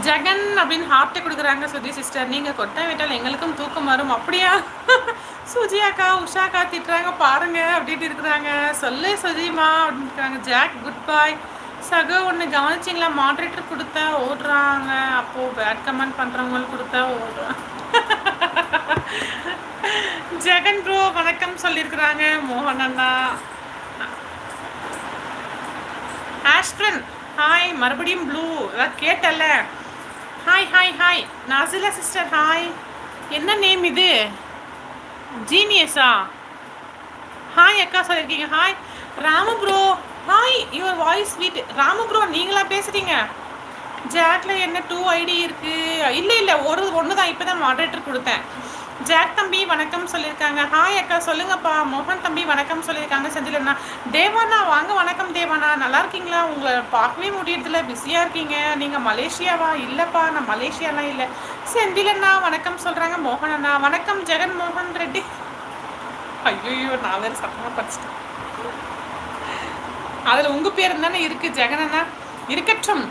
ஜெகன் அப்படின்னு ஹார்ட்டை கொடுக்குறாங்க சுஜி சிஸ்டர். நீங்கள் கொட்டை விட்டால் எங்களுக்கும் தூக்கம் வரும் அப்படியா? சுஜி அக்கா உஷாக்கா திட்டுறாங்க பாருங்க அப்படின்னு இருக்கிறாங்க. சொல்லு சுஜிமா அப்படின்னு இருக்காங்க. ஜாக் குட் பாய். சகோ ஒன்று கவனிச்சிங்களா? மாட்ரேட்டர் கொடுத்தா ஓடுறாங்க, அப்போது பேட் கமெண்ட் பண்ணுறவங்களுக்கு கொடுத்தா ஓடுறாங்க. ஜெகன் ப்ரோ வணக்கம் சொல்லியிருக்கிறாங்க. மோகன் அண்ணா. ஆஷ்ட்ரன் ஹாய். மறுபடியும் ப்ளூ ஏதாவது கேட்டல. Hi hi hi. Nasila sister hi. என்ன நேம் இது? ஜீனியஸா? ஹாய் அக்கா சொல்லியிருக்கீங்க. Hi Ramu bro. Hi your voice sweet. Ramu bro நீங்களா பேசுகிறீங்க? ஜாக்ல என்ன 2 ஐடி இருக்குது? இல்லை ஒன்று தான். இப்போ தான் மாடரேட்டர் கொடுத்தேன். ஜாக் தம்பி வணக்கம் சொல்லியிருக்காங்க. ஹாய் அக்கா சொல்லுங்கப்பா. மோகன் தம்பி வணக்கம் சொல்லியிருக்காங்க. செந்திலண்ணா. தேவாண்ணா வாங்க. வணக்கம் தேவாண்ணா, நல்லா இருக்கீங்களா? உங்களை பார்க்கவே முடியறதில்ல, பிஸியாக இருக்கீங்க. நீங்கள் மலேசியாவா? இல்லைப்பா நான் மலேசியாலாம் இல்லை. செந்திலண்ணா வணக்கம் சொல்கிறாங்க. மோகன் அண்ணா வணக்கம். ஜெகன் மோகன் ரெட்டி. ஐயோ நான் வேறு சத்தமாக படிச்சிட்டேன். அதில் உங்கள் பேர் தானே இருக்குது ஜெகனண்ணா. இருக்கட்டும்.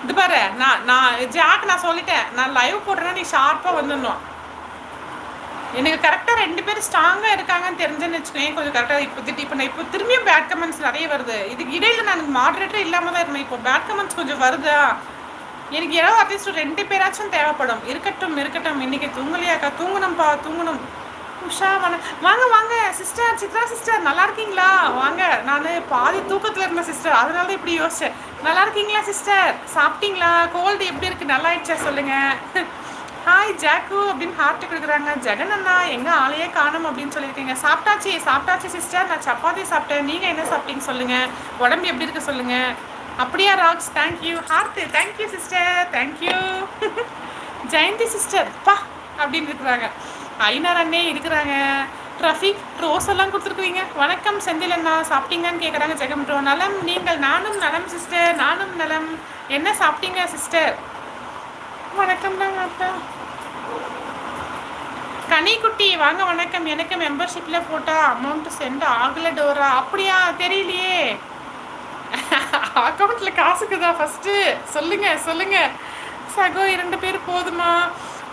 இது பாரு, நான் ஜாக் நான் சொல்லிட்டேன், நான் லைவ் போடுறேன்னா நீ ஷார்ப்பாக வந்துடணும். எனக்கு கரெக்டாக 2 பேர் ஸ்ட்ராங்காக இருக்காங்கன்னு தெரிஞ்சுன்னு வச்சுக்கோங்க. கொஞ்சம் கரெக்டாக இப்போ நான் இப்போ திரும்பியும் பேட் கமெண்ட்ஸ் நிறைய வருது. இதுக்கு இடையில நான் மாடரேட்டர் இல்லாமல் தான் இருந்தேன். இப்போ பேட் கமெண்ட்ஸ் கொஞ்சம் வருதா? எனக்கு ஏதாவது அட்லீஸ்ட் 2 பேராச்சும் தேவைப்படும். இருக்கட்டும். இன்னைக்கு தூங்கலையாக்கா? தூங்கணும். உஷா வாங்க வாங்க சிஸ்டர். சித்ரா சிஸ்டர் நல்லா இருக்கீங்களா? வாங்க. நான் பாதி தூக்கத்தில் இருந்தேன் சிஸ்டர், அதனால தான் இப்படி யோசிச்சேன். நல்லா இருக்கீங்களா சிஸ்டர்? சாப்பிட்டீங்களா? கோல்டு எப்படி இருக்குது? நல்லா ஆயிடுச்சா சொல்லுங்கள். ஹாய் ஜாக்கு அப்படின்னு ஹார்ட்டு கொடுக்குறாங்க. ஜெகன் அண்ணா எங்கே ஆளையே காணும் அப்படின்னு சொல்லியிருக்கீங்க. சாப்பிட்டாச்சு சிஸ்டர். நான் சப்பாத்தி சாப்பிட்டேன். நீங்கள் என்ன சாப்பிட்டீங்க சொல்லுங்கள். உடம்பு எப்படி இருக்கு சொல்லுங்கள். அப்படியா rocks? Thank you. Heart thank you sister. Thank you. Jayanthi sister பா அப்படின்னு இருக்கிறாங்க. ஐநார் அண்ணே இருக்கிறாங்க. ட்ரஃபிக் ரோஸ் எல்லாம் கொடுத்துருக்குறீங்க. வணக்கம் செந்தில் அண்ணா சாப்பிட்டீங்கன்னு கேட்குறாங்க. ஜெகம் ப்ரோ நலம். நீங்கள்? நானும் நலம் சிஸ்டர், நானும் நலம். என்ன சாப்பிட்டீங்க சிஸ்டர்? வணக்கம் தாங்க அத்தா. கனிக்குட்டி வாங்க வணக்கம். எனக்கு மெம்பர்ஷிப்பில் போட்டால் அமௌண்ட்டு சென்ட் ஆகலை டோரா. அப்படியா? தெரியலையே. அக்கௌண்ட்டில் காசுக்குதா? ஃபஸ்ட்டு சொல்லுங்கள். சகோ 2 பேர் போதுமா?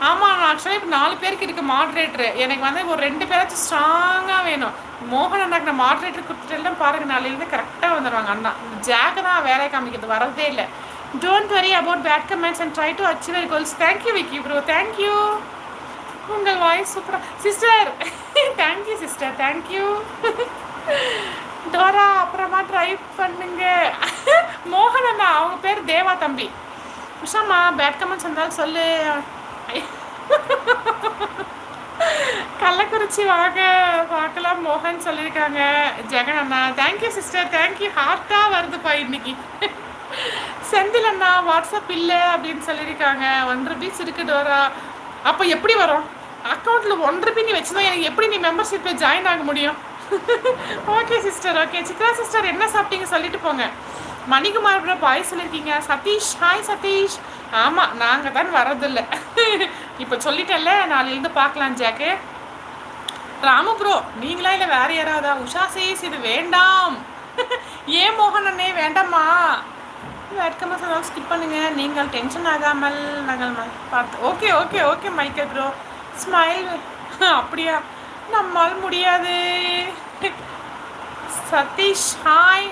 ஆமாம் நான் ஆக்சுவலாக இப்போ 4 பேருக்கு இருக்குது மாட்ரேட்ரு. எனக்கு வந்து ஒரு 2 பேராச்சும் ஸ்ட்ராங்காக வேணும். மோகன் அண்ணாக்கு நான் மாட்ரேட்டர் கொடுத்துட்டேன் பாருங்கள். நாளையிலேருந்து கரெக்டாக வந்துடுவாங்க அண்ணா. ஜாக்கு தான் வேலையை காமிக்கிறது, வரதே இல்லை. Don't worry about bad comments and try to achieve your goals. Thank you Vicky bro. Thank you. உங்கள் வாய்ஸ் சூப்பரா sister. Thank you sister. Thank you. Dora அப்புறமா ட்ரை பண்ணுங்க. மோகன் அண்ணா அவங்க பேர் தேவா தம்பி. உஷாமா பேட் கமெண்ட்ஸ் வந்தாலும் சொல்லு. கள்ளக்குறிச்சி வாங்க பார்க்கலாம் மோகன் சொல்லியிருக்காங்க. ஜெகன் அண்ணா தேங்க்யூ சிஸ்டர். தேங்க்யூ. ஹார்ட்டாக வருதுப்பா இன்னைக்கு. செந்தில் அண்ணா வாட்ஸ்அப் இல்லை அப்படின்னு சொல்லியிருக்காங்க. 1 ரூபீஸ் இருக்குது டோரா. அப்போ எப்படி வரும்? அக்கௌண்ட்டில் 1 ரூபி நீ வச்சுதான் எனக்கு எப்படி நீ மெம்பர்ஷிப்பில் ஜாயின் ஆக முடியும்? Okay sister. Okay Chitra sister என்ன சாப்பிட்டீங்க சொல்லிட்டு போங்க. மணிக்குமார் ப்ரோ பாய் சொல்லியிருக்கீங்க. சதீஷ் ஹாய் சதீஷ். ஆமாம் நாங்கள் தான் வரதில்லை. இப்போ சொல்லிட்டேன்ல, நாளையிலேருந்து பார்க்கலாம் ஜாக்கு. ராமு ப்ரோ நீங்களா இல்லை வேறு யாராவதா? உஷா சேஸ் இது வேண்டாம். ஏன் மோகன் அண்ணே வேண்டாமா? வேட்கமாக சொன்னால் ஸ்கிப் பண்ணுங்கள். நீங்கள் டென்ஷன் ஆகாமல் நாங்கள் பார்த்து. Okay Michael bro smile. அப்படியா? நம்மால் முடியாது. சதீஷ் ஹாய்.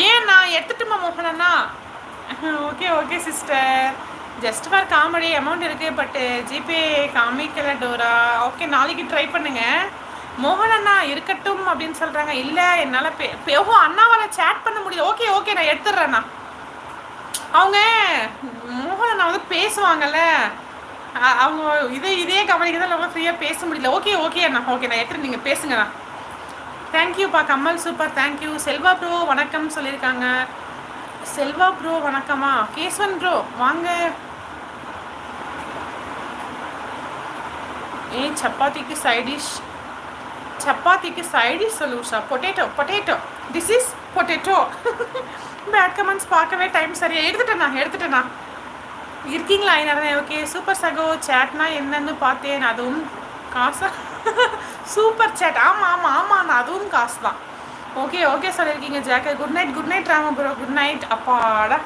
ஏன் நான் எடுத்துட்டுமா மோகன் அண்ணா? Okay sister. Just for comedy. Amount இருக்குது பட்டு ஜிபே காமிக்கல டோரா. ஓகே நாளைக்கு ட்ரை பண்ணுங்கள். மோகன் அண்ணா இருக்கட்டும் அப்படின்னு சொல்கிறாங்க. இல்லை என்னால் அண்ணாவால் சேட் பண்ண முடியும். ஓகே நான் எடுத்துடுறேண்ணா. அவங்க மோகன் அண்ணா வந்து பேசுவாங்கல்ல, அவங்க இதே கவனிக்கு தான் ரொம்ப ஃப்ரீயாக பேச முடியல. ஓகே அண்ணா. ஓகே நான் எடுத்துட்டு நீங்கள் பேசுங்கண்ணா. தேங்க்யூப்பா Kamal super. Thank you. Selva bro வணக்கம் சொல்லியிருக்காங்க. செல்வா ப்ரோ வணக்கமா? கேஸ்வன் ப்ரோ வாங்க. சப்பாத்திக்கு சைடிஷ் சொல்லுஷா. Potato. This is potato. Bad comments பார்க்கவே டைம் சரியா. எடுத்துட்டேண்ணா. இருக்கீங்களா ஐநாரே? ஓகே சூப்பர் சகோ. சேட்னா என்னன்னு பார்த்தேன், அதுவும் காசா? Super chat. ஆமாம் அதுவும் காசு தான். ஓகே சொல்லியிருக்கீங்க jack. Good night Rama bro. Good night. அப்பாடா